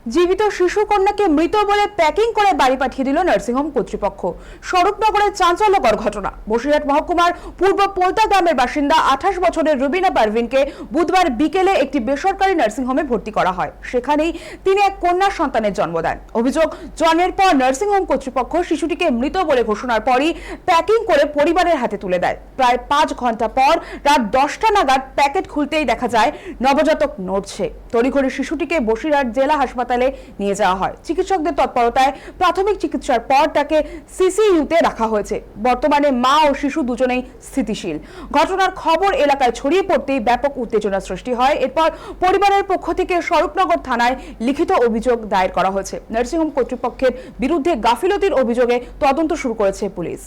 জীবিত শিশু কন্যাকে মৃত বলে প্যাকিং করে বাড়ি পাঠিয়ে দিল নার্সিংহোম কর্তৃপক্ষ। স্বরূপনগরের চাঞ্চল্যকর ঘটনা। বসিরহাট মহকুমার পূর্ব পোলতা গ্রামের বাসিন্দা 28 বছরের রুবিনা পারভিনকে বুধবার বিকেলে একটি বেসরকারি নার্সিংহোমে ভর্তি করা হয়। সেখানেই তিনি এক কন্যা সন্তানের জন্ম দেন। অভিযোগ, জন্মের পর নার্সিংহোম কর্তৃপক্ষ শিশুটিকে মৃত বলে ঘোষণার পরই প্যাকিং করে পরিবারের হাতে তুলে দেয়। প্রায় 5 ঘন্টা পর রাত 10টা নাগাদ প্যাকেট খুলতেই দেখা যায় নবজাতক নড়ছে। তড়িঘড়ি শিশুটিকে বসিরহাট জেলা হাসপাতালে নিয়ে যাওয়া হয়। চিকিৎসকদের তৎপরতায় প্রাথমিক চিকিৎসার পর তাকে সিসিইউতে রাখা হয়েছে। বর্তমানে মা ও শিশু দুজনেই স্থিতিশীল। ঘটনার খবর এলাকায় ছড়িয়ে পড়তেই ব্যাপক উত্তেজনা সৃষ্টি হয়। এরপর পরিবারের পক্ষ থেকে স্বরূপনগর থানায় লিখিত অভিযোগ দায়ের করা হয়েছে। নার্সিংহোম কর্তৃপক্ষের বিরুদ্ধে গাফিলতির অভিযোগে তদন্ত শুরু করেছে পুলিশ।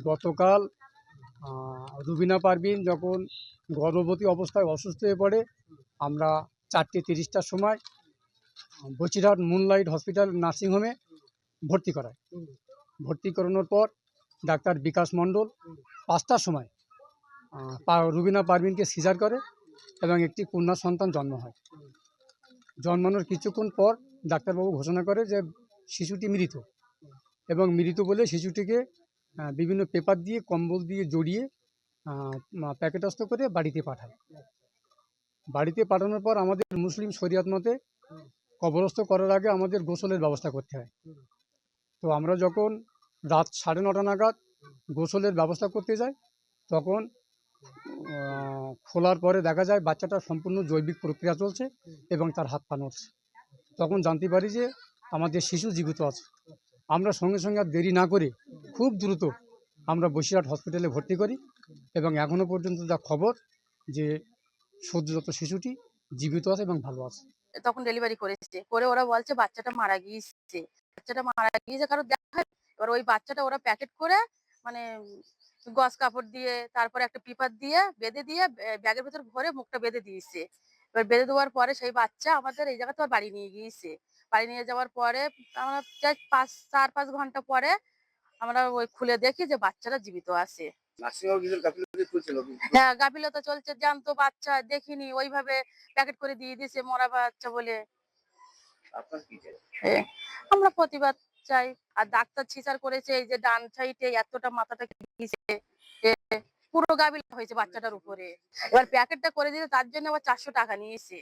গতকাল রুবিনা পারভিন যখন গর্ভবতী অবস্থায় অসুস্থ হয়ে পড়ে, আমরা 4:30টার সময় বসিরহাট মুনলাইট হসপিটাল নার্সিংহোমে ভর্তি করাই। ভর্তি করানোর পর ডাক্তার বিকাশ মণ্ডল 5টার সময় রুবিনা পারভিনকে সিজার করে এবং একটি কন্যা সন্তান জন্ম হয়। জন্মানোর কিছুক্ষণ পর ডাক্তারবাবু ঘোষণা করে যে শিশুটি মৃত, এবং মৃত বলে শিশুটিকে বিভিন্ন পেপার দিয়ে, কম্বল দিয়ে জড়িয়ে প্যাকেটস্থ করে বাড়িতে পাঠায়। বাড়িতে পাঠানোর পর আমাদের মুসলিম শরিয়ত মতে কবরস্থ করার আগে আমাদের গোসলের ব্যবস্থা করতে হয়। তো আমরা যখন রাত 9:30 নাগাদ গোসলের ব্যবস্থা করতে যাই, তখন খোলার পরে দেখা যায় বাচ্চাটার সম্পূর্ণ জৈবিক প্রক্রিয়া চলছে এবং তার হাত পা নড়ছে। তখন জানতে পারি যে আমাদের শিশু জীবিত আছে। আমরা সঙ্গে সঙ্গে আর দেরি না করে খুব দ্রুত আমরা বসিরহাট হসপিটালে ভর্তি করি, এবং এখনও পর্যন্ত যা খবর যে সদ্যজাত শিশুটি জীবিত আছে এবং ভালো আছে। তখন ডেলিভারি করে ওরা বলছে বাচ্চাটা মারা গিয়েছে কারো দেখা। এবার ওই বাচ্চাটা ওরা প্যাকেট করে, মানে গজ কাপড় দিয়ে, তারপরে একটা পেপার দিয়ে বেঁধে দিয়ে ব্যাগের ভেতর ভরে মুখটা বেঁধে দিয়েছে। এবার বেঁধে দেওয়ার পরে সেই বাচ্চা আমাদের এই জায়গা তো বাড়ি নিয়ে গিয়েছে। বাড়ি নিয়ে যাওয়ার পরে আমরা 4-5 ঘন্টা পরে আমরা ওই খুলে দেখি যে বাচ্চাটা জীবিত আছে। হ্যাঁ, গাফিলতা চলছে, জানতো বাচ্চা দেখিনি, ওইভাবে প্যাকেট করে দিয়ে দিয়েছে মরা বাচ্চা বলে। আমরা প্রতিবাদ চাই। আর ডাক্তার সিজার করেছে, এই যে ডান সাইডে এতটা মাথাটা গিয়েছে, পুরো গাফিলতা হয়েছে বাচ্চাটার উপরে। এবার প্যাকেটটা করে দিতে তার জন্য আবার 400 টাকা নিয়েছে।